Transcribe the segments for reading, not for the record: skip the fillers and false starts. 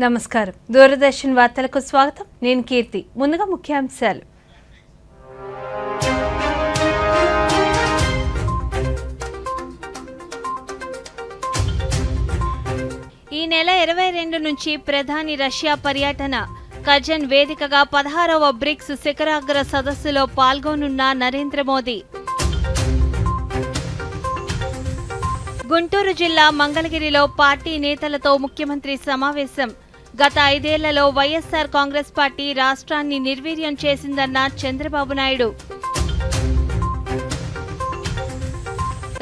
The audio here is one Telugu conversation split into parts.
నమస్కారం. దూరదర్శన్ వార్తలకు స్వాగతం. నేను కీర్తి. ముందుగా ముఖ్యాంశాలు. ఈ నెల 22 నుంచి ప్రధాని రష్యా పర్యటన. కజన్ వేదికగా 16వ బ్రిక్స్ శిఖరాగ్ర సదస్సులో పాల్గొనున్న నరేంద్ర మోదీ. గుంటూరు జిల్లా మంగళగిరిలో పార్టీ నేతలతో ముఖ్యమంత్రి సమావేశం. గత 5 ఏళ్లలో వైఎస్ఆర్ కాంగ్రెస్ పార్టీ రాష్ట్రాన్ని నిర్వీర్యం చేసిందన్న చంద్రబాబు నాయుడు.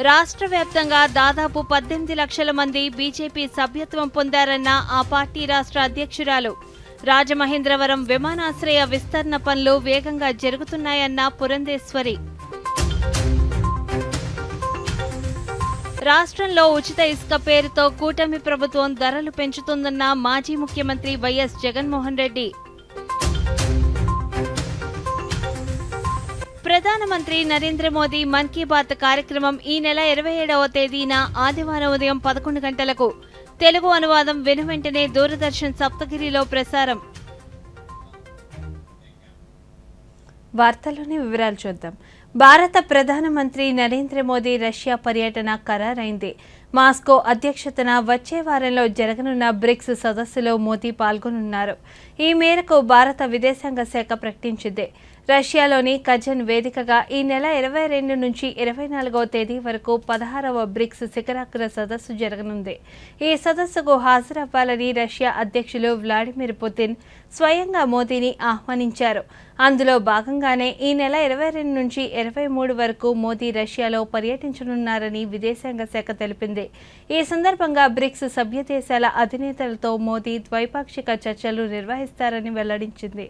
రాష్ట్ర వ్యాప్తంగా దాదాపు 18 లక్షల మంది బీజేపీ సభ్యత్వం పొందారన్న ఆ పార్టీ రాష్ట్ర అధ్యక్షురాలు. రాజమహేంద్రవరం విమానాశ్రయ విస్తరణ పనులు వేగంగా జరుగుతున్నాయన్న పురంధేశ్వరి. రాష్ట్రంలో ఉచిత ఇసుక పేరుతో కూటమి ప్రభుత్వం ధరలు పెంచుతుందన్న మాజీ ముఖ్యమంత్రి వైఎస్ జగన్మోహన్ రెడ్డి. ప్రధానమంత్రి నరేంద్ర మోదీ మన్ కీ బాత్ కార్యక్రమం ఈ నెల 27వ తేదీన ఆదివారం ఉదయం 11 గంటలకు తెలుగు అనువాదం వెనువెంటనే దూరదర్శన్ సప్తగిరిలో ప్రసారం. వార్తల్లోని వివరాలు చూద్దాం. భారత ప్రధానమంత్రి నరేంద్ర మోదీ రష్యా పర్యటన ఖరారైంది. మాస్కో అధ్యక్షతన వచ్చే వారంలో జరగనున్న బ్రిక్స్ సదస్సులో మోదీ పాల్గొనున్నారు. ఈ మేరకు భారత విదేశాంగ శాఖ ప్రకటించింది. రష్యాలోని కజన్ వేదికగా ఈ నెల 22 నుంచి 24వ తేదీ వరకు 16వ బ్రిక్స్ శిఖరాగ్ర సదస్సు జరగనుంది. ఈ సదస్సుకు హాజరవ్వాలని రష్యా అధ్యక్షులు వ్లాడిమిర్ పుతిన్ స్వయంగా మోదీని ఆహ్వానించారు. అందులో భాగంగానే ఈ నెల 22 నుంచి 23 వరకు మోదీ రష్యాలో పర్యటించనున్నారని విదేశాంగ శాఖ తెలిపింది. ఈ సందర్భంగా బ్రిక్స్ సభ్య దేశాల అధినేతలతో మోదీ ద్వైపాక్షిక చర్చలు నిర్వహిస్తారని వెల్లడించింది.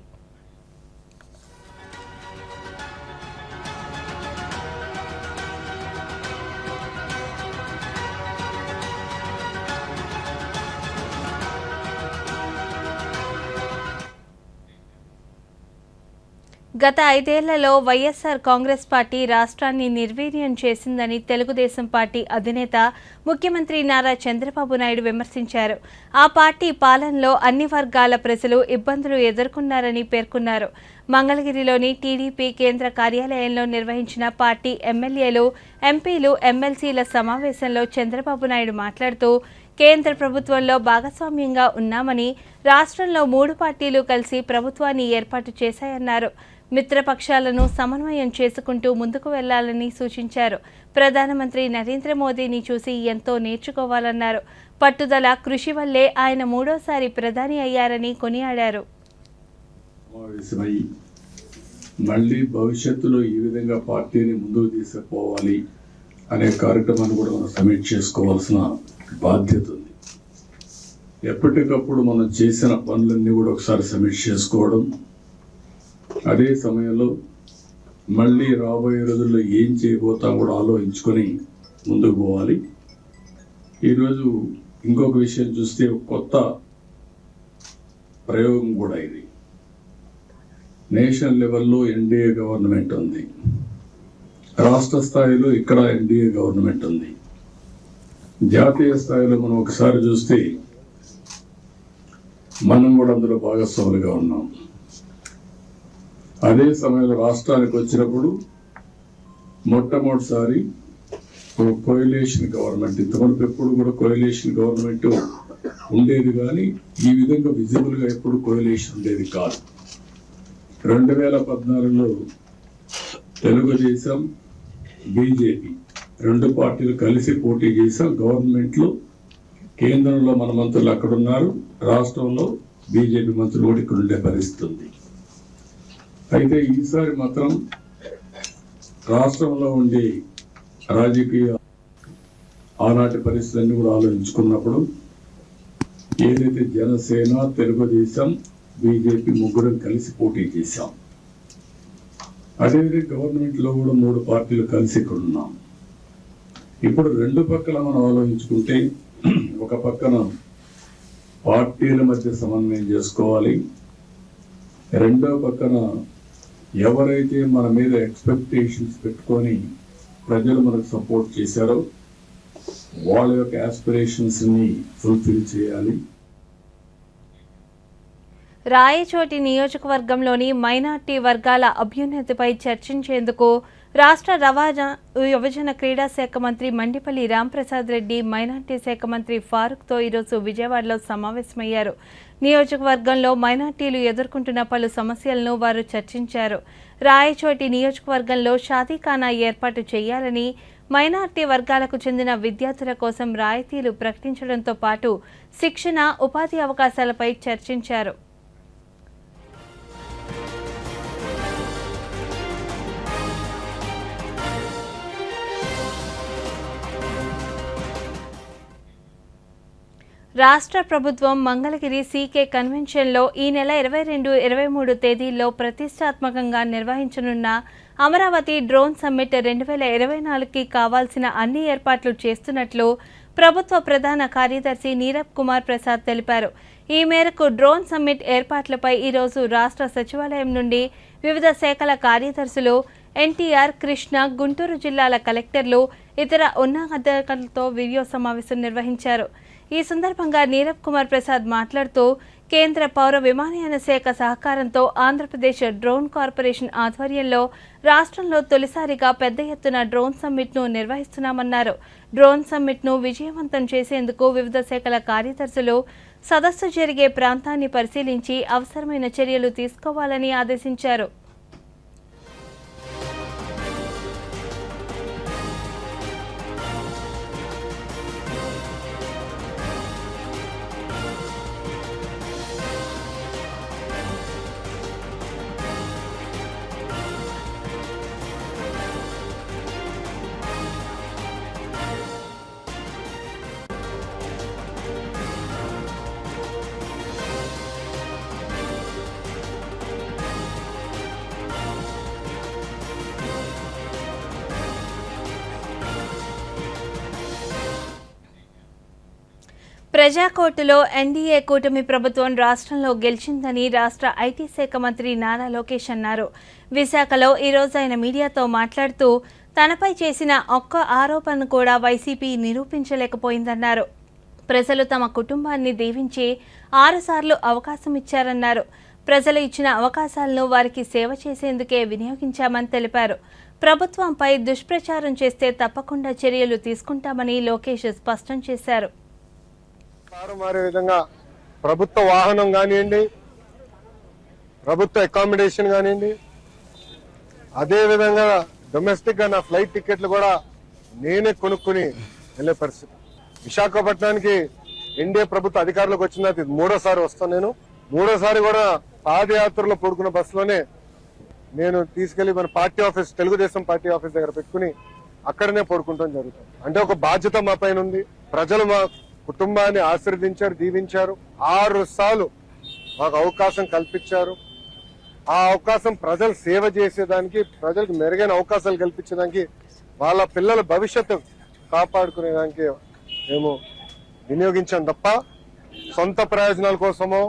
గత 5 ఏళ్లలో వైఎస్ఆర్ కాంగ్రెస్ పార్టీ రాష్ట్రాన్ని నిర్వీర్యం చేసిందని తెలుగుదేశం పార్టీ అధినేత ముఖ్యమంత్రి నారా చంద్రబాబు నాయుడు విమర్శించారు. ఆ పార్టీ పాలనలో అన్ని వర్గాల ప్రజలు ఇబ్బందులు ఎదుర్కొన్నారని పేర్కొన్నారు. మంగళగిరిలోని టీడీపీ కేంద్ర కార్యాలయంలో నిర్వహించిన పార్టీ ఎమ్మెల్యేలు, ఎంపీలు, ఎమ్మెల్సీల సమావేశంలో చంద్రబాబు నాయుడు మాట్లాడుతూ కేంద్ర ప్రభుత్వంలో భాగస్వామ్యంగా ఉన్నామని, రాష్ట్రంలో 3 పార్టీలు కలిసి ప్రభుత్వాన్ని ఏర్పాటు చేశాయన్నారు. మిత్రపక్షాలను సమన్వయం చేసుకుంటూ ముందుకు వెళ్లాలని సూచించారు. ప్రధానమంత్రి నరేంద్ర మోదీని చూసి ఎంతో నేర్చుకోవాలన్నారు. పట్టుదల, కృషి వల్లే ఆయన 3వసారి ప్రధాని అయ్యారని కొనియాడారు. మళ్ళీ భవిష్యత్తులో ఈ విధంగా పార్టీని ముందుకు తీసుకుపోవాలి అనే కార్యక్రమాన్ని కూడా మనం సమీక్ష చేసుకోవాల్సిన బాధ్యత ఉంది. ఎప్పటికప్పుడు మనం చేసిన పనులన్నీ కూడా ఒకసారి సమీక్ష చేసుకోవడం, అదే సమయంలో మళ్ళీ రాబోయే రోజుల్లో ఏం చేయబోతాం కూడా ఆలోచించుకొని ముందుకు పోవాలి. ఈరోజు ఇంకొక విషయం చూస్తే కొత్త ప్రయోగం కూడా ఇది. నేషనల్ లెవెల్లో ఎన్డీఏ గవర్నమెంట్ ఉంది, రాష్ట్ర స్థాయిలో ఇక్కడ ఎన్డీఏ గవర్నమెంట్ ఉంది, జాతీయ స్థాయిలో మనం ఒకసారి చూస్తే మనం కూడా అందులో భాగస్వాములుగా ఉన్నాం. అదే సమయంలో రాష్ట్రానికి వచ్చినప్పుడు మొట్టమొదటిసారి కోయలేషన్ గవర్నమెంట్, ఇంతవరకు ఎప్పుడు కూడా కోయలేషన్ గవర్నమెంట్ ఉండేది కానీ ఈ విధంగా విజిబుల్గా ఎప్పుడు కోయలేషన్ ఉండేది కాదు. 2014లో తెలుగుదేశం, బీజేపీ 2 పార్టీలు కలిసి పోటీ చేశాం. గవర్నమెంట్లో కేంద్రంలో మన మంత్రులు అక్కడ ఉన్నారు, రాష్ట్రంలో బీజేపీ మంత్రులు కూడా ఇక్కడ ఉండే పరిస్థితి ఉంది. అయితే ఈసారి మాత్రం రాష్ట్రంలో ఉండే రాజకీయ ఆనాటి పరిస్థితులన్నీ కూడా ఆలోచించుకున్నప్పుడు ఏదైతే జనసేన, తెలుగుదేశం, బీజేపీ ముగ్గురం కలిసి పోటీ చేశాం. అదేవిధంగా గవర్నమెంట్లో కూడా 3 పార్టీలు కలిసి ఇక్కడ ఉన్నాం. ఇప్పుడు 2 పక్కల మనం ఆలోచించుకుంటే, ఒక పక్కన పార్టీల మధ్య సమన్వయం చేసుకోవాలి, రెండో పక్కన ఎవరైతే మన మీద ఎక్స్పెక్టేషన్స్ పెట్టుకొని ప్రజలు మనకు సపోర్ట్ చేశారో వాళ్ళ యొక్క ఆస్పిరేషన్స్ ని ఫుల్ఫిల్ చేయాలి. రాయచోటి నియోజకవర్గంలోని మైనార్టీ వర్గాల అభ్యున్నతిపై చర్చించేందుకు రాష్ట్ర రవాణా యువజన క్రీడా శాఖ మంత్రి మండిపల్లి రాంప్రసాద్ రెడ్డి మైనార్టీ శాఖ మంత్రి ఫారూక్తో ఈరోజు విజయవాడలో సమావేశమయ్యారు. నియోజకవర్గంలో మైనార్టీలు ఎదుర్కొంటున్న పలు సమస్యలను వారు చర్చించారు. రాయచోటి నియోజకవర్గంలో షాదీఖానా ఏర్పాటు చేయాలని, మైనార్టీ వర్గాలకు చెందిన విద్యార్థుల కోసం రాయితీలు ప్రకటించడంతో పాటు శిక్షణ, ఉపాధి అవకాశాలపై చర్చించారు. రాష్ట్ర ప్రభుత్వం మంగళగిరి సీకే కన్వెన్షన్లో ఈ నెల 22, 23 తేదీల్లో ప్రతిష్టాత్మకంగా నిర్వహించనున్న అమరావతి డ్రోన్ సమ్మిట్ 2024కి కావాల్సిన అన్ని ఏర్పాట్లు చేస్తున్నట్లు ప్రభుత్వ ప్రధాన కార్యదర్శి నీరబ్ కుమార్ ప్రసాద్ తెలిపారు. ఈ మేరకు డ్రోన్ సమ్మిట్ ఏర్పాట్లపై ఈరోజు రాష్ట్ర సచివాలయం నుండి వివిధ శాఖల కార్యదర్శులు, ఎన్టీఆర్, కృష్ణ, గుంటూరు జిల్లాల కలెక్టర్లు, ఇతర ఉన్నతాధికారులతో వీడియో సమావేశం నిర్వహించారు. ఈ సందర్భంగా నీరబ్ కుమార్ ప్రసాద్ మాట్లాడుతూ, కేంద్ర పౌర విమానయాన శాఖ సహకారంతో ఆంధ్రప్రదేశ్ డ్రోన్ కార్పొరేషన్ ఆధ్వర్యంలో రాష్ట్రంలో తొలిసారిగా పెద్ద ఎత్తున డ్రోన్ సమ్మిట్ను నిర్వహిస్తున్నామన్నారు. డ్రోన్ సమ్మిట్ను విజయవంతం చేసేందుకు వివిధ శాఖల కార్యదర్శులు సదస్సు జరిగే ప్రాంతాన్ని పరిశీలించి అవసరమైన చర్యలు తీసుకోవాలని ఆదేశించారు. ప్రజాకోర్టులో ఎన్డీఏ కూటమి ప్రభుత్వం రాష్ట్రంలో గెలిచిందని రాష్ట్ర ఐటీ శాఖ మంత్రి నారా లోకేష్ అన్నారు. విశాఖలో ఈరోజు ఆయన మీడియాతో మాట్లాడుతూ, తనపై చేసిన ఒక్క ఆరోపణను కూడా వైసీపీ నిరూపించలేకపోయిందన్నారు. ప్రజలు తమ కుటుంబాన్ని దీవించి 6 సార్లు అవకాశం ఇచ్చారన్నారు. ప్రజలు ఇచ్చిన అవకాశాలను వారికి సేవ చేసేందుకే వినియోగించామని తెలిపారు. ప్రభుత్వంపై దుష్ప్రచారం చేస్తే తప్పకుండా చర్యలు తీసుకుంటామని లోకేష్ స్పష్టం చేశారు. మారే విధంగా ప్రభుత్వ వాహనం కానివ్వండి, ప్రభుత్వ అకామిడేషన్ కానివ్వండి, అదే విధంగా డొమెస్టిక్ గా నా ఫ్లైట్ టికెట్లు కూడా నేనే కొనుక్కుని వెళ్లే పరిస్థితి. విశాఖపట్నానికి ఎన్డీఏ ప్రభుత్వ అధికారులకు వచ్చిన 3వ వస్తాను. నేను 3వ కూడా పాదయాత్రలో పడుకున్న బస్సులోనే నేను తీసుకెళ్లి మన party office, Telugu Desam party office దగ్గర పెట్టుకుని అక్కడనే పడుకుంటాం జరుగుతుంది. అంటే ఒక బాధ్యత మా పైన ఉంది. ప్రజలు మా కుటుంబాన్ని ఆశీర్వదించారు, దీవించారు. 6 సార్లు మాకు అవకాశం కల్పించారు. ఆ అవకాశం ప్రజలు సేవ చేసేదానికి, ప్రజలకు మెరుగైన అవకాశాలు కల్పించడానికి, వాళ్ళ పిల్లల భవిష్యత్తు కాపాడుకునేదానికి మేము వినియోగించాం తప్ప సొంత ప్రయోజనాల కోసమో,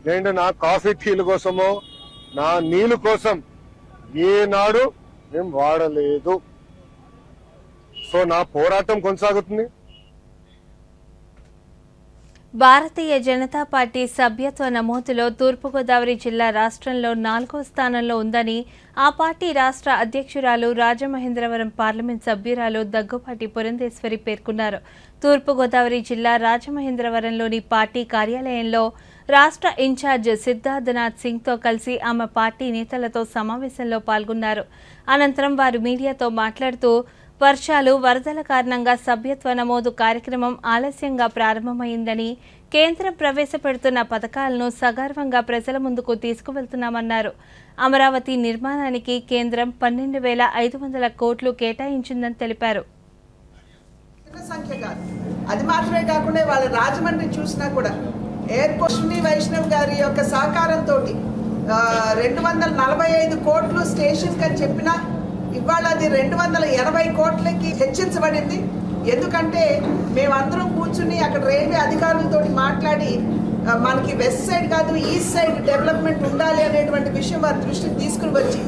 లేదంటే నా కాఫీ టీల కోసమో, నా నీళ్లు కోసం ఏనాడు మేము వాడలేదు. సో నా పోరాటం కొనసాగుతుంది. భారతీయ జనతా పార్టీ సభ్యత్వ నమోదులో తూర్పుగోదావరి జిల్లా రాష్ట్రంలో 4వ స్థానంలో ఉందని ఆ పార్టీ రాష్ట్ర అధ్యక్షురాలు, రాజమహేంద్రవరం పార్లమెంట్ సభ్యురాలు దగ్గుపాటి పురంధేశ్వరి పేర్కొన్నారు. తూర్పుగోదావరి జిల్లా రాజమహేంద్రవరంలోని పార్టీ కార్యాలయంలో రాష్ట్ర ఇన్ఛార్జ్ సిద్ధార్థనాథ్ సింగ్తో కలిసి ఆమె పార్టీ నేతలతో సమావేశంలో పాల్గొన్నారు. అనంతరం వారు మీడియాతో మాట్లాడుతూ, వర్షాలు, వరదల కారణంగా సభ్యత్వ నమోదు కార్యక్రమం ఆలస్యంగా ప్రారంభమైందని, కేంద్రం ప్రవేశపెడుతున్న పథకాలను సగర్వంగా ప్రజల ముందుకు తీసుకువెళ్తున్నామన్నారు. అమరావతి నిర్మాణానికి కేంద్రం 12,500 కోట్లు కేటాయించిందని తెలిపారు. అది మాత్రమే కాకుండా వాళ్ళ రాజమండ్రి చూసినా కూడా ఎయిర్పోర్ట్ వైష్ణవ్ గారి యొక్క సహకారంతో 245 కోట్లు స్టేషన్ అని చెప్పినా ఇవాళ అది 280 కోట్లకి హెచ్చించబడింది. ఎందుకంటే మేమందరం కూర్చుని అక్కడ రైల్వే అధికారులతో మాట్లాడి మనకి వెస్ట్ సైడ్ కాదు ఈస్ట్ సైడ్ డెవలప్మెంట్ ఉండాలి అనేటువంటి విషయం వారి దృష్టికి తీసుకుని వచ్చి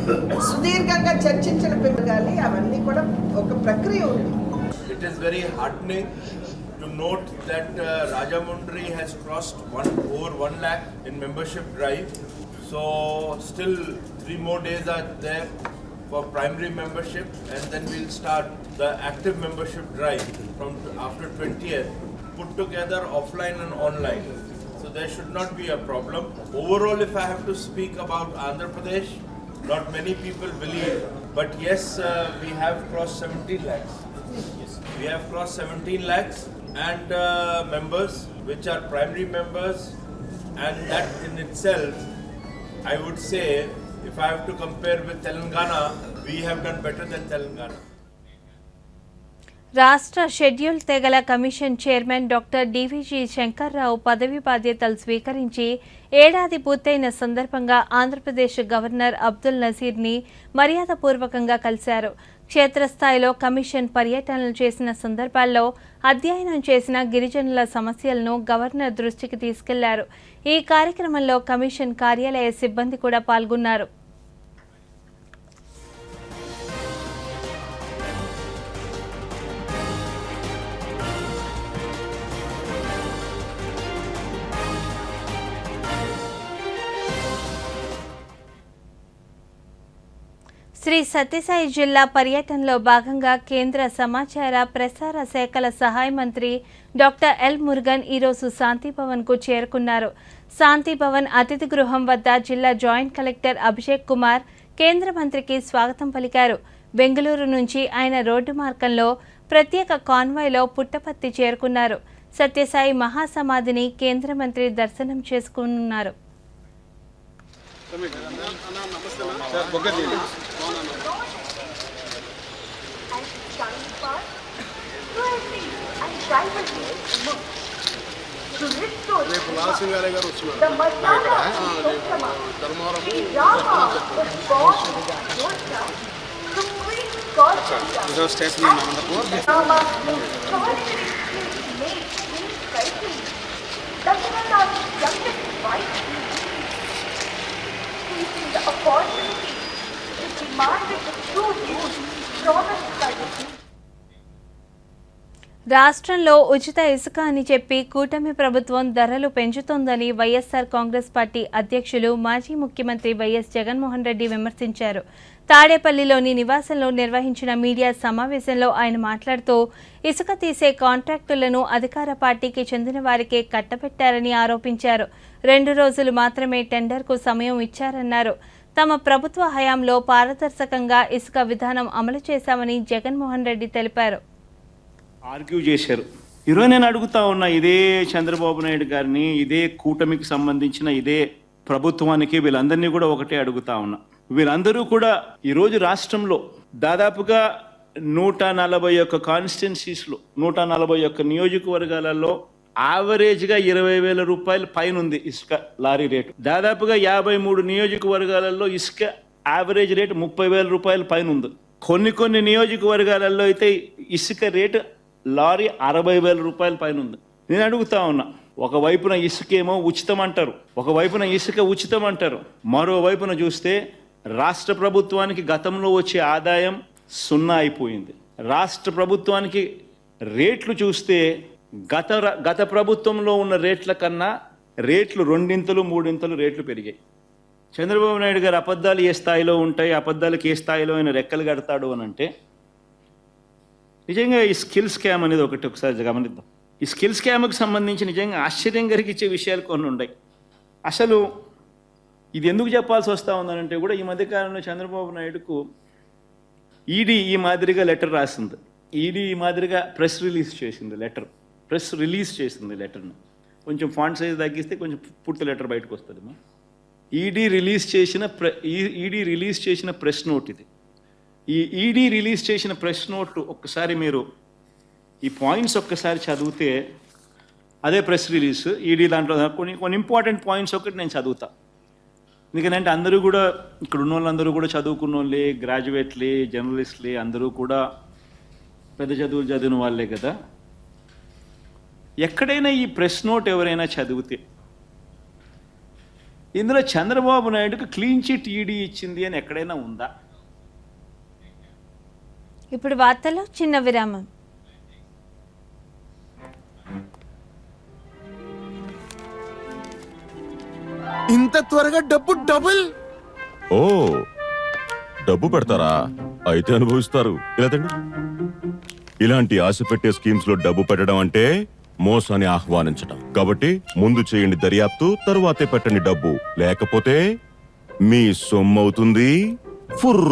సుదీర్ఘంగా చర్చించిన పెరగాలి. అవన్నీ కూడా ఒక ప్రక్రియ ఉంది. It is very heartening to note that Rajamundry has crossed over 1 lakh in membership drive. So still 3 more days are there for primary membership, and then we'll start the active membership drive from after 20th, put together offline and online. So there should not be a problem. Overall, if I have to speak about Andhra Pradesh, not many people believe, but yes, we have crossed 17 lakhs. We have crossed 17 lakhs and members, which are primary members, and that in itself, I would say, if I have to compare with Telangana, we have done better than Telangana. రాష్ట్ర షెడ్యూల్ తెగల కమిషన్ చైర్మన్ డాక్టర్ డివిజి శంకర్రావు పదవి బాధ్యతలు స్వీకరించి ఏడాది పూర్తయిన సందర్భంగా ఆంధ్రప్రదేశ్ గవర్నర్ అబ్దుల్ నజీర్ని మర్యాదపూర్వకంగా కలిశారు. క్షేత్రస్థాయిలో కమిషన్ పర్యటనలు చేసిన సందర్భాల్లో అధ్యయనం చేసిన గిరిజనుల సమస్యలను గవర్నర్ దృష్టికి తీసుకెళ్లారు. ఈ కార్యక్రమంలో కమిషన్ కార్యాలయ సిబ్బంది కూడా పాల్గొన్నారు. శ్రీ సత్యసాయి జిల్లా పర్యటనలో భాగంగా కేంద్ర సమాచార ప్రసార శాఖల సహాయ మంత్రి డాక్టర్ ఎల్ మురుగన్ ఈరోజు శాంతిభవన్కు చేరుకున్నారు. శాంతిభవన్ అతిథి గృహం వద్ద జిల్లా జాయింట్ కలెక్టర్ అభిషేక్ కుమార్ కేంద్ర మంత్రికి స్వాగతం పలికారు. బెంగళూరు నుంచి ఆయన రోడ్డు మార్గంలో ప్రత్యేక కాన్వాయ్లో పుట్టపర్తి చేరుకున్నారు. సత్యసాయి మహాసమాధిని కేంద్ర మంత్రి దర్శనం చేసుకున్నారు. రాష్ట్రంలో ఉచిత ఇసుక అని చెప్పి కూటమి ప్రభుత్వం ధరలు పెంచుతోందని వైఎస్ఆర్ కాంగ్రెస్ పార్టీ అధ్యక్షులు మాజీ ముఖ్యమంత్రి వైఎస్ జగన్మోహన్ రెడ్డి విమర్శించారు. తాడేపల్లిలోని నివాసంలో నిర్వహించిన మీడియా సమావేశంలో ఆయన మాట్లాడుతూ ఇసుక తీసే కాంట్రాక్టులను అధికార పార్టీకి చెందిన వారికే కట్టబెట్టారని ఆరోపించారు. 2 రోజులు మాత్రమే టెండర్కు సమయం ఇచ్చారన్నారు. తమ ప్రభుత్వ హయాంలో పారదర్శకంగా ఇసుక విధానం అమలు చేశామని జగన్మోహన్ రెడ్డి తెలిపారు. ఆర్గ్యూ చేశారు. ఈరోజు నేను అడుగుతా ఉన్నా, ఇదే చంద్రబాబు నాయుడు గారిని, ఇదే కూటమికి సంబంధించిన ఇదే ప్రభుత్వానికి వీళ్ళందరినీ కూడా ఒకటే అడుగుతా ఉన్నా. వీళ్ళందరూ కూడా ఈరోజు రాష్ట్రంలో దాదాపుగా 141 కాన్స్టిట్యున్సీస్లో 141 నియోజకవర్గాలలో యావరేజ్గా 20,000 రూపాయల పైన ఉంది ఇసుక లారీ రేటు. దాదాపుగా 53 నియోజకవర్గాలలో ఇసుక యావరేజ్ రేటు 30,000 రూపాయల పైన ఉంది. కొన్ని నియోజకవర్గాలలో అయితే ఇసుక రేటు లారీ 60,000 రూపాయల పైన ఉంది. నేను అడుగుతా ఉన్నా, ఒకవైపున ఇసుకేమో ఉచితం అంటారు, ఒకవైపున ఇసుక ఉచితం అంటారు, మరోవైపున చూస్తే రాష్ట్ర ప్రభుత్వానికి గతంలో వచ్చే ఆదాయం 0 అయిపోయింది. రాష్ట్ర ప్రభుత్వానికి రేట్లు చూస్తే గత ప్రభుత్వంలో ఉన్న రేట్ల కన్నా రేట్లు 2-3 రేట్లు పెరిగాయి. చంద్రబాబు నాయుడు గారు అబద్ధాలు ఏ స్థాయిలో ఉంటాయి, అబద్ధాలకు ఏ స్థాయిలో ఆయన రెక్కలు కడతాడు అని అంటే, నిజంగా ఈ స్కిల్ స్కామ్ అనేది ఒకసారి గమనిద్దాం. ఈ స్కిల్ స్కామ్కి సంబంధించి నిజంగా ఆశ్చర్యం కలిగించే విషయాలు కొన్ని ఉన్నాయి. అసలు ఇది ఎందుకు చెప్పాల్సి వస్తూ ఉందనంటే కూడా ఈ మధ్యకాలంలో చంద్రబాబు నాయుడుకు ఈడీ ఈ మాదిరిగా లెటర్ రాసింది. ఈడీ ఈ మాదిరిగా ప్రెస్ రిలీజ్ చేసింది లెటర్ను. కొంచెం ఫాంట్ సైజ్ తగ్గిస్తే కొంచెం పూర్తి లెటర్ బయటకు వస్తుంది. ఈడీ రిలీజ్ చేసిన ప్రెస్ నోట్ ఇది. ఈ ఈడీ రిలీజ్ చేసిన ప్రెస్ నోట్ ఒక్కసారి మీరు ఈ పాయింట్స్ ఒక్కసారి చదివితే, అదే ప్రెస్ రిలీజ్ ఈడీ దాంట్లో కొన్ని ఇంపార్టెంట్ పాయింట్స్ ఒకటి నేను చదువుతా. ఎందుకంటే అందరూ కూడా ఇక్కడ ఉన్న వాళ్ళందరూ కూడా చదువుకున్న వాళ్ళే, గ్రాడ్యుయేట్లే, జర్నలిస్ట్లే, అందరూ కూడా పెద్ద చదువులు చదివిన వాళ్ళే కదా. ఎక్కడైనా ఈ ప్రెస్ నోట్ ఎవరైనా చదివితే ఇందులో చంద్రబాబు నాయుడుకు క్లీన్ చిట్ ఈడీ ఇచ్చింది అని ఎక్కడైనా ఉందా? ఇప్పుడు వార్తలో చిన్న విరామం. ఇంత త్వరగా డబ్బు డబుల్. ఓ డబ్బు పెడతారా? అయితే అనుభవిస్తారు. ఇలా తండి. ఇలాంటి ఆశ పెట్టే స్కీమ్స్ లో డబ్బు పెట్టడం అంటే మోసాన్ని ఆహ్వానించడం. కాబట్టి ముందు చేయండి దర్యాప్తు, తరువాతే పెట్టండి డబ్బు. లేకపోతే మీ సొమ్మవుతుంది ఫుర్.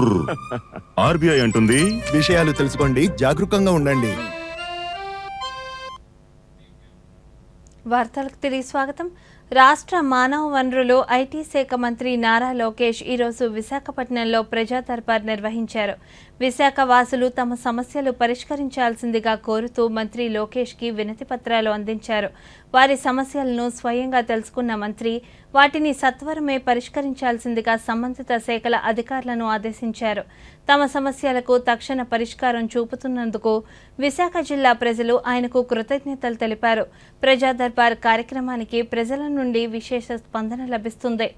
ఆర్బీఐ అంటుంది, విషయాలు తెలుసుకోండి, జాగరూకంగా ఉండండి. వార్తలకు తిరిగి స్వాగతం. రాష్ట్ర మానవ వనరులు ఐటీ శాఖ మంత్రి నారా లోకేష్ ఈరోజు విశాఖపట్నంలో ప్రజా దర్బార్ నిర్వహించారు. విశాఖ వాసులు తమ సమస్యలు పరిష్కరించాల్సిందిగా కోరుతూ మంత్రి లోకేష్కి వినతి పత్రాలు అందించారు. వారి సమస్యలను స్వయంగా తెలుసుకున్న మంత్రి వాటిని సత్వరమే పరిష్కరించాల్సిందిగా సంబంధిత శాఖల అధికారులను ఆదేశించారు. తమ సమస్యలకు తక్షణ పరిష్కారం చూపుతున్నందుకు విశాఖ జిల్లా ప్రజలు ఆయనకు కృతజ్ఞతలు తెలిపారు. ప్రజా దర్బార్ కార్యక్రమానికి ప్రజల నుండి విశేష స్పందన లభిస్తుంది.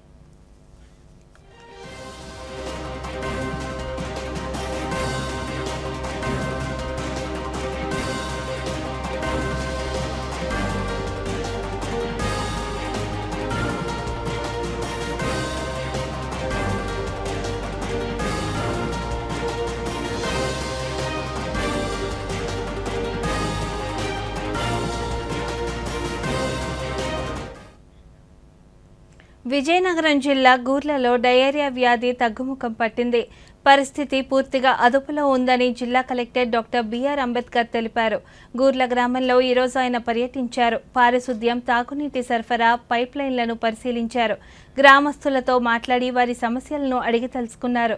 విజయనగరం జిల్లా గూర్లలో డయేరియా వ్యాధి తగ్గుముఖం పట్టింది. పరిస్థితి పూర్తిగా అదుపులో ఉందని జిల్లా కలెక్టర్ డాక్టర్ బిఆర్ అంబేద్కర్ తెలిపారు. గూర్ల గ్రామంలో ఈరోజు ఆయన పర్యటించారు. పారిశుద్ధ్యం, తాగునీటి సరఫరా, పైప్ లైన్లను పరిశీలించారు. గ్రామస్తులతో మాట్లాడి వారి సమస్యలను అడిగి తెలుసుకున్నారు.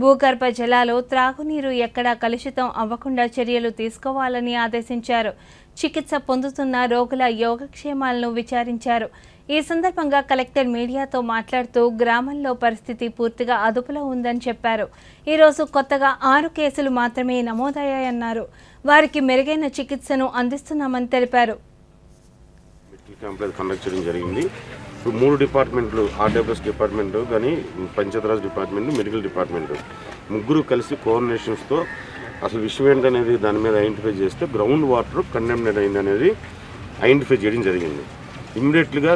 భూగర్భ జలాలు, త్రాగునీరు ఎక్కడా కలుషితం అవ్వకుండా చర్యలు తీసుకోవాలని ఆదేశించారు. చికిత్స పొందుతున్న రోగుల యోగక్షేమాలను విచారించారు. ఈ సందర్భంగా కలెక్టర్ మీడియాతో మాట్లాడుతూ గ్రామంలో పరిస్థితి పూర్తిగా అదుపులో ఉందని చెప్పారు. ఈరోజు కొత్తగా 6 కేసులు మాత్రమే నమోదయ్యాయన్నారు. వారికి మెరుగైన చికిత్సను అందిస్తున్నామని తెలిపారు. కండక్ట్ చేయడం జరిగింది. 3 డిపార్ట్మెంట్లు, ఆర్డబ్ల్యూఎస్ డిపార్ట్మెంట్ కానీ, పంచాయతీరాజ్ డిపార్ట్మెంట్, మెడికల్ డిపార్ట్మెంట్ ముగ్గురు కలిసి కోఆర్డినేషన్స్తో అసలు విషయం ఏంటనేది దాని మీద ఐడెంటిఫై చేస్తే గ్రౌండ్ వాటర్ కండెమ్నెడ్ అయింది అనేది ఐడెంటిఫై చేయడం జరిగింది. ఇమ్మీడియట్లీగా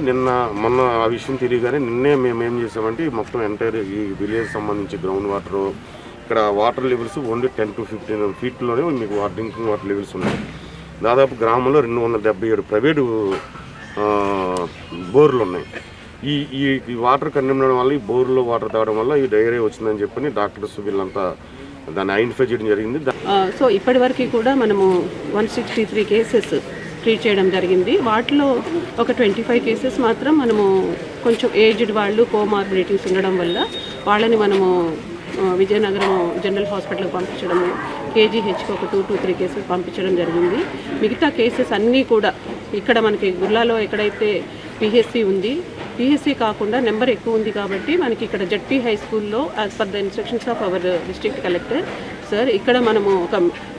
మొన్న ఆ విషయం తెలియగానే నిన్నే మేము ఏం చేసామంటే మొత్తం ఎంటైర్ ఈ విలేజ్ సంబంధించి గ్రౌండ్ వాటర్, ఇక్కడ వాటర్ లెవెల్స్ ఓన్లీ 10 to 15 ఫీట్లోనే మీకు డ్రింకింగ్ వాటర్ లెవెల్స్ ఉన్నాయి. దాదాపు గ్రామంలో 277 ప్రైవేటు బోర్లు ఉన్నాయి. ఈ వాటర్ కండెమ్నడం వల్ల, ఈ బోర్లో వాటర్ తాగడం వల్ల ఈ డయేరియా వచ్చిందని చెప్పని డాక్టర్స్ వీళ్ళంతా దాన్ని ఐడెంటిఫై చేయడం జరిగింది. సో ఇప్పటివరకు కూడా మనము 163 కేసెస్ ట్రీట్ చేయడం జరిగింది. వాటిలో ఒక 25 కేసెస్ మాత్రం మనము కొంచెం ఏజ్డ్ వాళ్ళు, కోమార్బిడిటీస్ ఉండడం వల్ల వాళ్ళని మనము విజయనగరం జనరల్ హాస్పిటల్కి పంపించడము, కేజీహెచ్కి ఒక 2 to 3 కేసెస్ పంపించడం జరిగింది. మిగతా కేసెస్ అన్నీ కూడా ఇక్కడ మనకి గుర్లాలో ఎక్కడైతే పిహెచ్సి ఉంది, పిహెచ్సి కాకుండా నెంబర్ ఎక్కువ ఉంది కాబట్టి మనకి ఇక్కడ జడ్పీ హై స్కూల్లో as per the instructions of our district collector sir ఇక్కడ మనము ఒక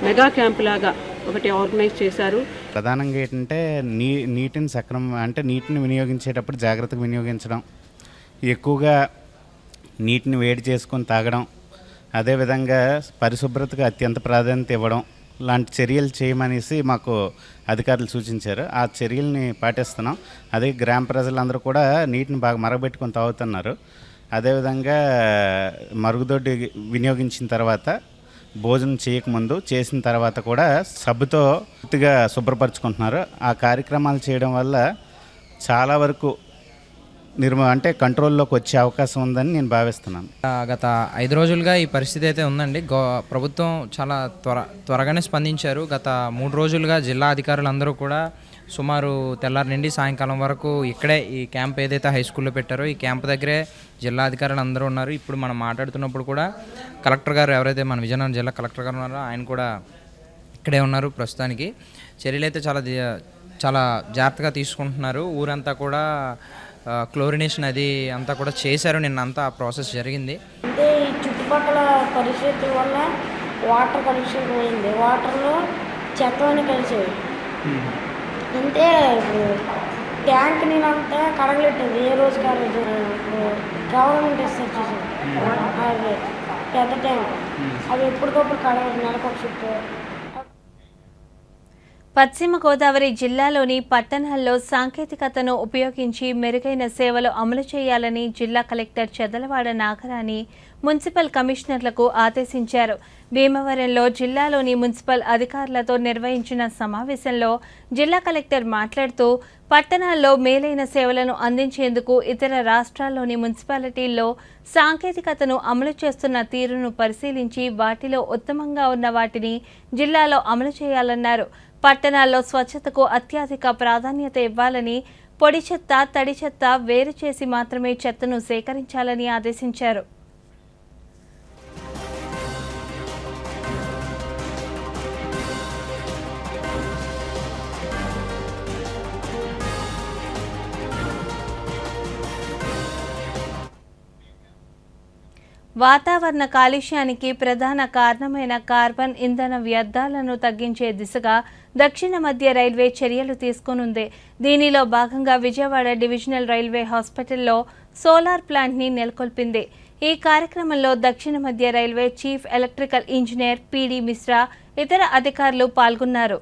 మెగా క్యాంప్ లాగా ఒకటి ఆర్గనైజ్ చేశారు. ప్రధానంగా ఏంటంటే నీటిని సక్రమం అంటే నీటిని వినియోగించేటప్పుడు జాగ్రత్తగా వినియోగించడం, ఎక్కువగా నీటిని వేడి చేసుకొని తాగడం, అదేవిధంగా పరిశుభ్రతకు అత్యంత ప్రాధాన్యత ఇవ్వడం లాంటి చర్యలు చేయమనేసి మాకు అధికారులు సూచించారు. ఆ చర్యల్ని పాటిస్తున్నాం. అదే గ్రామ ప్రజలందరూ కూడా నీటిని బాగా మరగబెట్టుకొని తాగుతున్నారు. అదేవిధంగా మరుగుదొడ్డి వినియోగించిన తర్వాత, భోజనం చేయకముందు, చేసిన తర్వాత కూడా సబ్బుతో పూర్తిగా శుభ్రపరచుకుంటున్నారు. ఆ కార్యక్రమాలు చేయడం వల్ల చాలా వరకు అంటే కంట్రోల్లోకి వచ్చే అవకాశం ఉందని నేను భావిస్తున్నాను. గత 5 రోజులుగా ఈ పరిస్థితి అయితే ఉందండి. ప్రభుత్వం చాలా త్వరగానే స్పందించారు. గత 3 రోజులుగా జిల్లా అధికారులందరూ కూడా సుమారు తెల్లారి నుండి సాయంకాలం వరకు ఇక్కడే ఈ క్యాంప్ ఏదైతే హై స్కూల్లో పెట్టారో ఈ క్యాంప్ దగ్గరే జిల్లా అధికారులు అందరూ ఉన్నారు. ఇప్పుడు మనం మాట్లాడుతున్నప్పుడు కూడా కలెక్టర్ గారు, ఎవరైతే మన విజయనగరం జిల్లా కలెక్టర్ గారు ఉన్నారో ఆయన కూడా ఇక్కడే ఉన్నారు. ప్రస్తుతానికి చర్యలు అయితే చాలా జాగ్రత్తగా తీసుకుంటున్నారు. ఊరంతా కూడా క్లోరినేషన్ అది అంతా కూడా చేశారు. నిన్నంతా ఆ ప్రాసెస్ జరిగింది. అంటే ఈ చుట్టుపక్కల పరిస్థితుల వల్ల వాటర్ కలుషితం అయింది. వాటర్లో చెత్తని కలిసేవి. అంటే ట్యాంక్ నీళ్ళంతా కడగలెట్టింది. ఏ రోజు కాదు గవర్నమెంట్ ఇస్తారు చూసారు, అది పెద్ద ట్యాంక్, అవి ఎప్పటికప్పుడు కడగదు, నెలకు ఒక షిఫ్ట్. పశ్చిమ గోదావరి జిల్లాలోని పట్టణాల్లో సాంకేతికతను ఉపయోగించి మెరుగైన సేవలు అమలు చేయాలని జిల్లా కలెక్టర్ చెదలవాడ నాగరాణి మున్సిపల్ కమిషనర్లకు ఆదేశించారు. భీమవరంలో జిల్లాలోని మున్సిపల్ అధికారులతో నిర్వహించిన సమావేశంలో జిల్లా కలెక్టర్ మాట్లాడుతూ పట్టణాల్లో మేలైన సేవలను అందించేందుకు ఇతర రాష్ట్రాల్లోని మున్సిపాలిటీల్లో సాంకేతికతను అమలు చేస్తున్న తీరును పరిశీలించి వాటిలో ఉత్తమంగా ఉన్న వాటిని జిల్లాలో అమలు చేయాలన్నారు. పట్టణాల్లో స్వచ్ఛతకు అత్యధిక ప్రాధాన్యత ఇవ్వాలని, పొడి చెత్త, తడి చెత్త వేరు చేసి మాత్రమే చెత్తను సేకరించాలని ఆదేశించారు. వాతావరణ కాలుష్యానికి ప్రధాన కారణమైన కార్బన్ ఇంధన వ్యర్థాలను తగ్గించే దిశగా దక్షిణ మధ్య రైల్వే చర్యలు తీసుకొనుంది. దీనిలో భాగంగా విజయవాడ డివిజనల్ రైల్వే హాస్పిటల్లో సోలార్ ప్లాంట్ని నెలకొల్పింది. ఈ కార్యక్రమంలో దక్షిణ మధ్య రైల్వే చీఫ్ ఎలక్ట్రికల్ ఇంజనీర్ పిడి మిశ్రా, ఇతర అధికారులు పాల్గొన్నారు.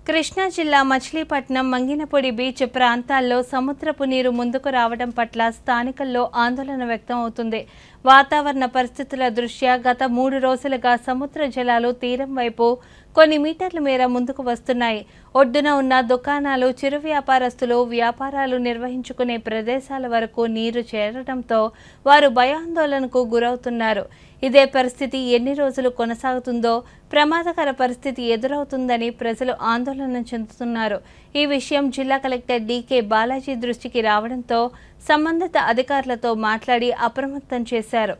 కృష్ణా జిల్లా మచిలీపట్నం, మంగినపొడి బీచ్ ప్రాంతాల్లో సముద్రపు నీరు ముందుకు రావడం పట్ల స్థానికుల్లో ఆందోళన వ్యక్తం అవుతుంది. వాతావరణ పరిస్థితుల దృష్ట్యా గత 3 రోజులుగా సముద్ర జలాలు తీరం వైపు కొన్ని మీటర్ల మేర ముందుకు వస్తున్నాయి. ఒడ్డున ఉన్న దుకాణాలు, చిరు వ్యాపారస్తులు వ్యాపారాలు నిర్వహించుకునే ప్రదేశాల వరకు నీరు చేరడంతో వారు భయాందోళనకు గురవుతున్నారు. ఇదే పరిస్థితి ఎన్ని రోజులు కొనసాగుతుందో, ప్రమాదకర పరిస్థితి ఎదురవుతుందని ప్రజలు ఆందోళన చెందుతున్నారు. ఈ విషయం జిల్లా కలెక్టర్ డీకే బాలాజీ దృష్టికి రావడంతో సంబంధిత అధికారులతో మాట్లాడి అప్రమత్తం చేశారు.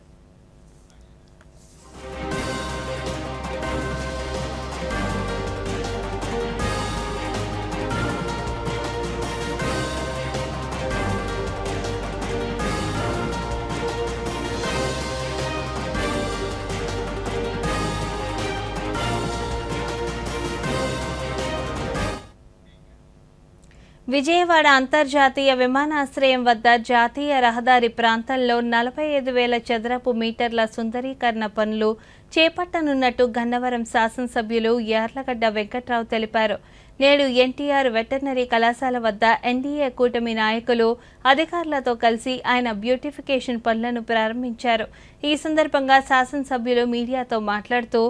విజయవాడ అంతర్జాతీయ విమానాశ్రయం వద్ద జాతీయ రహదారి ప్రాంతంలో 45,000 చదరపు మీటర్ల సుందరీకరణ పనులు చేపట్టనున్నట్టు గన్నవరం శాసనసభ్యులు యార్లగడ్డ వెంకట్రావు తెలిపారు. నేడు ఎన్టీఆర్ వెటర్నరీ కళాశాల వద్ద ఎన్డీఏ కూటమి నాయకులు, అధికారులతో కలిసి ఆయన బ్యూటిఫికేషన్ పనులను ప్రారంభించారు. ఈ సందర్భంగా శాసనసభ్యులు మీడియాతో మాట్లాడుతూ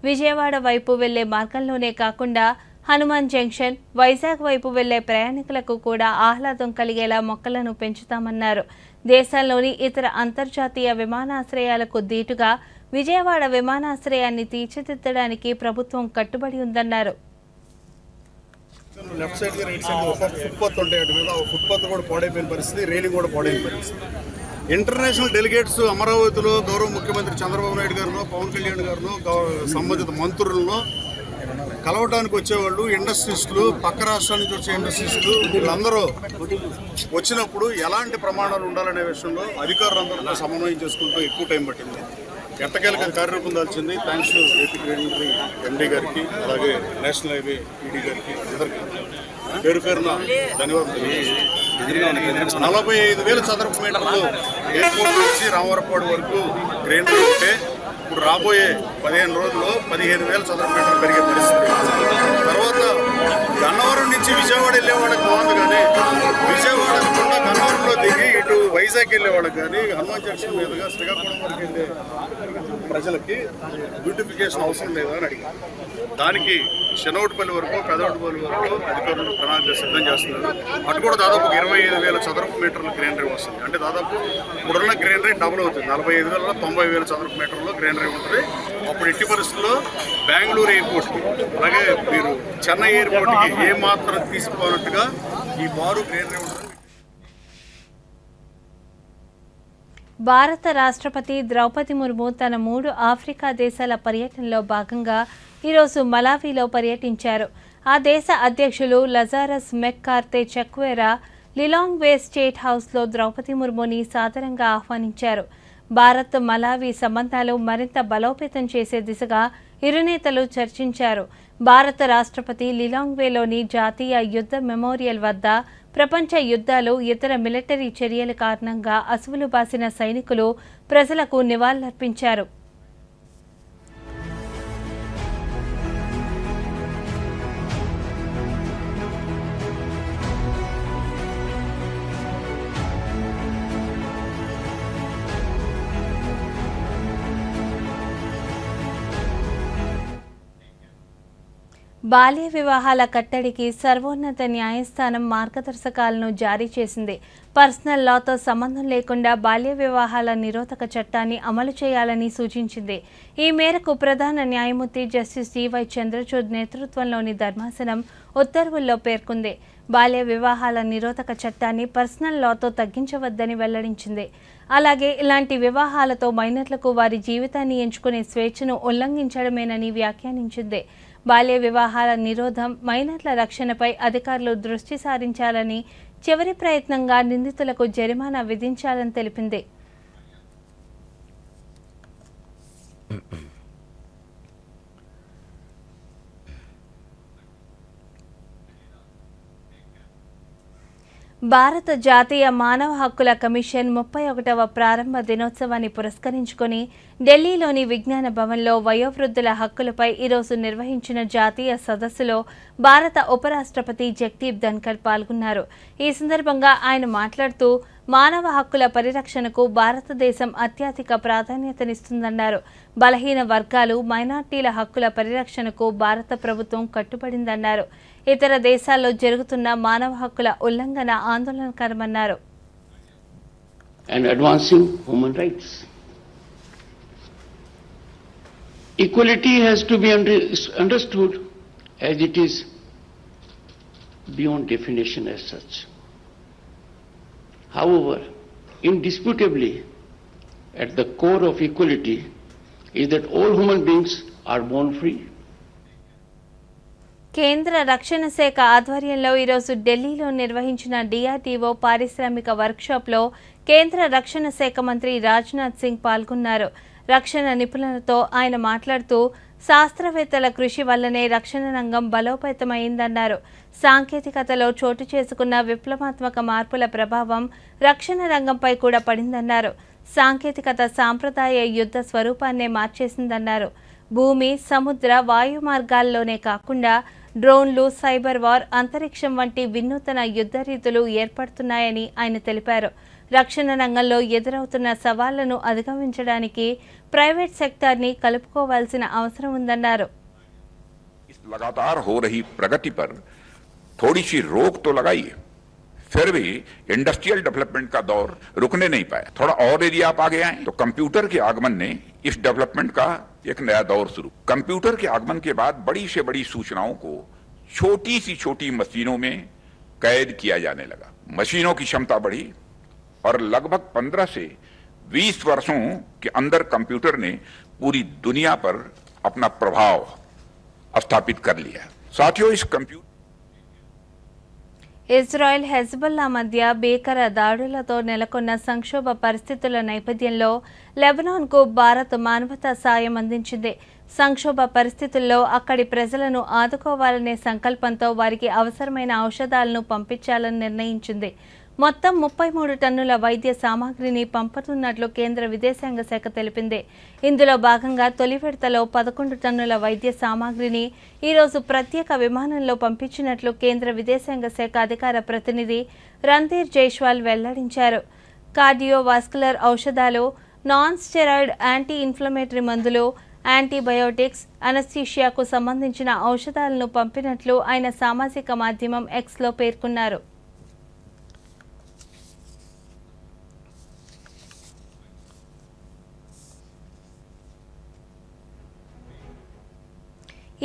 విజయవాడ వైపు వెళ్లే మార్గంలోనే కాకుండా హనుమాన్ జంక్షన్, వైజాగ్ వైపు వెళ్లే ప్రయాణికులకు కూడా ఆహ్లాదం కలిగేలా మొక్కలను పెంచుతామన్నారు. దేశంలోని ఇతర అంతర్జాతీయ విమానాశ్రయాలకు దీటుగా విజయవాడ విమానాశ్రయాన్ని తీర్చిదిద్దడానికి ప్రభుత్వం కట్టుబడి ఉందన్నారు. లెఫ్ట్ సైడ్ రైట్ సైడ్ ఒక ఫుట్పాత్ ఉంటాయి, అటు మీద ఫుట్పాత్ కూడా పాడైపోయిన పరిస్థితి, రైలింగ్ కూడా పాడైన పరిస్థితి. ఇంటర్నేషనల్ డెలిగేట్స్ అమరావతిలో గౌరవ ముఖ్యమంత్రి చంద్రబాబు నాయుడు గారును, పవన్ కళ్యాణ్ గారును, సంబంధిత మంత్రులను కలవటానికి వచ్చేవాళ్ళు, ఇండస్ట్రీస్టులు, పక్క రాష్ట్రాల నుంచి వచ్చే ఇండస్ట్రీస్టులు, వీళ్ళందరూ వచ్చినప్పుడు ఎలాంటి ప్రమాణాలు ఉండాలనే విషయంలో అధికారులందరితో సమన్వయం చేసుకుంటూ ఎక్కువ టైం పట్టింది. ఎట్టకేలకు అది కార్యరూపం దాల్చింది. థ్యాంక్స్ ఏపీ గ్రేనరీ ఎండీ గారికి, అలాగే నేషనల్ హైవే ఈడీ గారికి, అందరికీ పేరు పేరున ధన్యవాదాలు. 45,000 చదరపు మీటర్లు ఎయిర్పోర్ట్ నుంచి రామవరపాడు వరకు గ్రేనరీ ఉంటే ఇప్పుడు రాబోయే 15 రోజుల్లో 15,000 చదరపు మీటర్లు పెరిగే పరిస్థితి. తర్వాత గన్నవరం నుంచి విజయవాడ వెళ్ళేవాళ్ళకి బాగుంది, కానీ విజయవాడ కూడా గన్నవరంలో దిగి ఇటు వైజాగ్ వెళ్ళేవాళ్ళకి కానీ హనుమాన్ జంక్షన్ మీదుగా శ్రీకాకుళం వరకు వెళ్ళే ప్రజలకి బ్యూటిఫికేషన్ అవసరం లేదా అని అడిగారు. దానికి శనోటిపల్లి వరకు, పెదవటిపల్లి వరకు అధికారులు ప్రణాళిక సిద్ధం చేస్తున్నారు. అటు కూడా దాదాపు 25,000 చదరపు మీటర్ల గ్రీనరీ వస్తుంది. అంటే దాదాపు ఇప్పుడున్న గ్రీనరీ డబుల్ అవుతుంది. 45,000 90,000 చదరపు మీటర్లో గ్రీనరీ ఉంటుంది. అప్పుడు ఎట్టి పరిస్థితుల్లో బెంగళూరు ఎయిర్పోర్ట్కి, అలాగే మీరు చెన్నై ఎయిర్పోర్ట్కి ఏమాత్రం తీసిపోనట్టుగా ఈ బారు గ్రీనరీ ఉంటుంది. భారత రాష్ట్రపతి ద్రౌపది ముర్ము తన 3 ఆఫ్రికా దేశాల పర్యటనలో భాగంగా ఈరోజు మలావిలో పర్యటించారు. ఆ దేశ అధ్యక్షులు లజారస్ మెక్కార్తే చక్వేరా లిలాంగ్వే స్టేట్ హౌస్లో ద్రౌపది ముర్ముని సాదరంగా ఆహ్వానించారు. భారత్ మలావి సంబంధాలు మరింత బలోపేతం చేసే దిశగా ఇరు నేతలు చర్చించారు. భారత రాష్ట్రపతి లిలాంగ్వేలోని జాతీయ యుద్ధ మెమోరియల్ వద్ద ప్రపంచ యుద్ధాలు, ఇతర మిలిటరీ చర్యల కారణంగా అసువులు బాసిన సైనికులు, ప్రజలకు నివాళులర్పించారు. బాల్య వివాహాల కట్టడికి సర్వోన్నత న్యాయస్థానం మార్గదర్శకాలను జారీ చేసింది. పర్సనల్ లాతో సంబంధం లేకుండా బాల్య వివాహాల నిరోధక చట్టాన్ని అమలు చేయాలని సూచించింది. ఈ మేరకు ప్రధాన న్యాయమూర్తి జస్టిస్ డివై చంద్రచూడ్ నేతృత్వంలోని ధర్మాసనం ఉత్తర్వుల్లో పేర్కొంది. బాల్య వివాహాల నిరోధక చట్టాన్ని పర్సనల్ లాతో తగ్గించవద్దని వెల్లడించింది. అలాగే ఇలాంటి వివాహాలతో మైనర్లకు వారి జీవితాన్ని ఎంచుకునే స్వేచ్ఛను ఉల్లంఘించడమేనని వ్యాఖ్యానించింది. బాల్య వివాహాల నిరోధం, మైనర్ల రక్షణపై అధికారులు దృష్టి సారించాలని, చివరి ప్రయత్నంగా నిందితులకు జరిమానా విధించాలని తెలిపింది. భారత జాతీయ మానవ హక్కుల కమిషన్ 31వ ప్రారంభ దినోత్సవాన్ని పురస్కరించుకొని ఢిల్లీలోని విజ్ఞాన భవన్లో వయోవృద్ధుల హక్కులపై ఈరోజు నిర్వహించిన జాతీయ సదస్సులో భారత ఉపరాష్ట్రపతి జగదీప్ ధన్కర్ పాల్గొన్నారు. ఈ సందర్భంగా ఆయన మాట్లాడుతూ మానవ హక్కుల పరిరక్షణకు భారతదేశం అత్యధిక ప్రాధాన్యతనిస్తుందన్నారు. బలహీన వర్గాలు, మైనార్టీల హక్కుల పరిరక్షణకు భారత ప్రభుత్వం కట్టుబడిందన్నారు. ఇతర దేశాల్లో జరుగుతున్న మానవ హక్కుల ఉల్లంఘన ఆందోళనకరమన్నారు. And advancing human rights. Equality has to be understood as it is beyond definition as such. However, indisputably, at the core of equality is that all human beings are born free. కేంద్ర రక్షణ శాఖ ఆధ్వర్యంలో ఈరోజు ఢిల్లీలో నిర్వహించిన DRDO పారిశ్రామిక వర్క్షాప్లో కేంద్ర రక్షణ శాఖ మంత్రి రాజ్నాథ్ సింగ్ పాల్గొన్నారు. రక్షణ నిపుణులతో ఆయన మాట్లాడుతూ శాస్త్రవేత్తల కృషి వల్లనే రక్షణ రంగం బలోపేతమైందన్నారు. సాంకేతికతలో చోటు చేసుకున్న విప్లవాత్మక మార్పుల ప్రభావం రక్షణ రంగంపై కూడా పడిందన్నారు. సాంకేతికత సాంప్రదాయ యుద్ధ స్వరూపాన్నే మార్చేసిందన్నారు. భూమి, సముద్ర, వాయు మార్గాల్లోనే కాకుండా డ్రోన్లు, సైబర్ వార్, అంతరిక్షం వంటి వినూతన యుద్ధ రీతులు ఏర్పడుతున్నాయని ఆయన తెలిపారు. రక్షణ రంగంలో ఎదురవుతున్న సవాళ్లను అధిగమించడానికి ప్రైవేట్ సెక్టార్ని కలుపుకోవాల్సిన అవసరం ఉందన్నారు. लगातार हो रही प्रगति पर थोड़ी सी रोक तो लगाई है, फिर भी इंडस्ट्रियल डेवलपमेंट का दौर रुकने नहीं पाया. थोड़ा और एरिया आप आगे आए तो कंप्यूटर के आगमन ने इस डेवलपमेंट का एक नया दौर शुरू. कंप्यूटर के आगमन के बाद बड़ी से बड़ी सूचनाओं को छोटी सी छोटी मशीनों में कैद किया जाने लगा. मशीनों की क्षमता बढ़ी और लगभग 15 से 20 वर्षों के अंदर कंप्यूटर ने पूरी दुनिया पर अपना प्रभाव स्थापित कर लिया. साथियों, इस कंप्यूटर ఇజ్రాయెల్, హెజ్బుల్లా మధ్య భీకర దాడులతో నెలకొన్న సంక్షోభ పరిస్థితుల నేపథ్యంలో లెబనాన్కు భారత్ మానవతా సాయం అందించింది. సంక్షోభ పరిస్థితుల్లో అక్కడి ప్రజలను ఆదుకోవాలనే సంకల్పంతో వారికి అవసరమైన ఔషధాలను పంపించాలని నిర్ణయించింది. మొత్తం 33 టన్నుల వైద్య సామాగ్రిని పంపుతున్నట్లు కేంద్ర విదేశాంగ శాఖ తెలిపింది. ఇందులో భాగంగా తొలి విడతలో 11 టన్నుల వైద్య సామాగ్రిని ఈరోజు ప్రత్యేక విమానంలో పంపించినట్లు కేంద్ర విదేశాంగ శాఖ అధికార ప్రతినిధి రణ్ధీర్ జైస్వాల్ వెల్లడించారు. కార్డియోవాస్కులర్ ఔషధాలు, నాన్ స్టెరాయిడ్ యాంటీ ఇన్ఫ్లమేటరీ మందులు, యాంటీబయోటిక్స్, అనస్థీషియాకు సంబంధించిన ఔషధాలను పంపినట్లు ఆయన సామాజిక మాధ్యమం ఎక్స్లో పేర్కొన్నారు.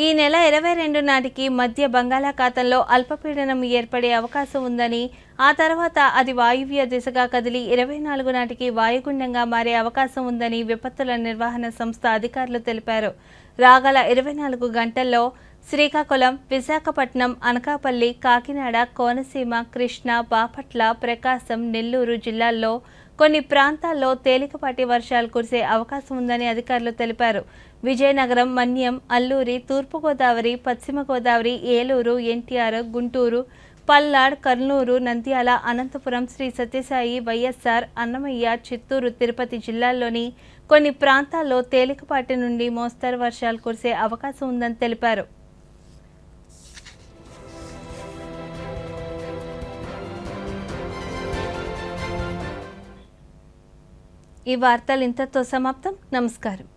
ఈ నెల 22 నాటికి మధ్య బంగాళాఖాతంలో అల్పపీడనం ఏర్పడే అవకాశం ఉందని, ఆ తర్వాత అది వాయువ్య దిశగా కదిలి 24 నాటికి వాయుగుండంగా మారే అవకాశం ఉందని విపత్తుల నిర్వహణ సంస్థ అధికారులు తెలిపారు. రాగల 24 గంటల్లో శ్రీకాకుళం, విశాఖపట్నం, అనకాపల్లి, కాకినాడ, కోనసీమ, కృష్ణా, బాపట్ల, ప్రకాశం, నెల్లూరు జిల్లాల్లో కొన్ని ప్రాంతాల్లో తేలికపాటి వర్షాలు కురిసే అవకాశం ఉందని అధికారులు తెలిపారు. విజయనగరం, మన్యం, అల్లూరి, తూర్పుగోదావరి, పశ్చిమ గోదావరి, ఏలూరు, ఎన్టీఆర్, గుంటూరు, పల్నాడ్, కర్నూలు, నంద్యాల, అనంతపురం, శ్రీ సత్యసాయి, వైఎస్ఆర్, అన్నమయ్య, చిత్తూరు, తిరుపతి జిల్లాల్లోని కొన్ని ప్రాంతాల్లో తేలికపాటి నుండి మోస్తరు వర్షాలు కురిసే అవకాశం ఉందని తెలిపారు. ఈ వార్తలు ఇంతతో సమాప్తం. నమస్కారం.